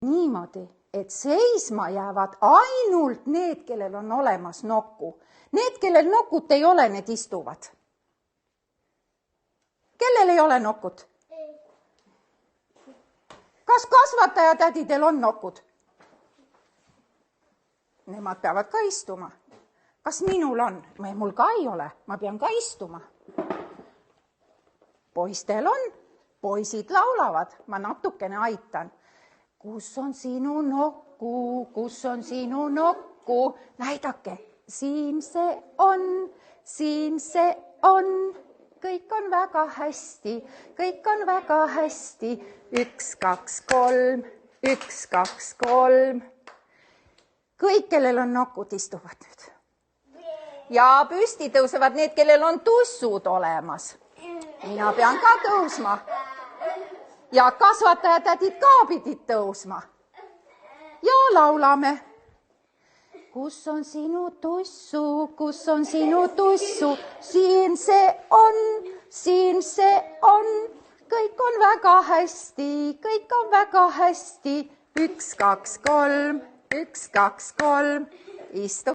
niimoodi, et seisma jäävad ainult need, kellel on olemas nokku. Need, kellel nokut ei ole, need istuvad. Kellel ei ole nokut? Kas kasvatajatädidel on nokud? Nemad peavad ka istuma. Kas minul on? Mul ka ei ole. Ma pean ka istuma. Poistel on. Poisid laulavad. Ma natukene aitan. Kus on sinu nokku? Kus on sinu nokku? Näidake. Siin see on. Siin see on. Kõik on väga hästi. Kõik on väga hästi. 1, 2, 3. 1, 2, 3. Kõik, kellel on nokud, istuvad nüüd. Ja püsti tõusevad need, kellel on tussud olemas. Mina pean ka tõusma. Ja kasvatajatädid ka pidid tõusma. Ja laulame. Kus on sinu tussu, kus on sinu tussu? Siin see on, siin see on. Kõik on väga hästi, kõik on väga hästi. 1, 2, 3. 1, 2, 3. Istu.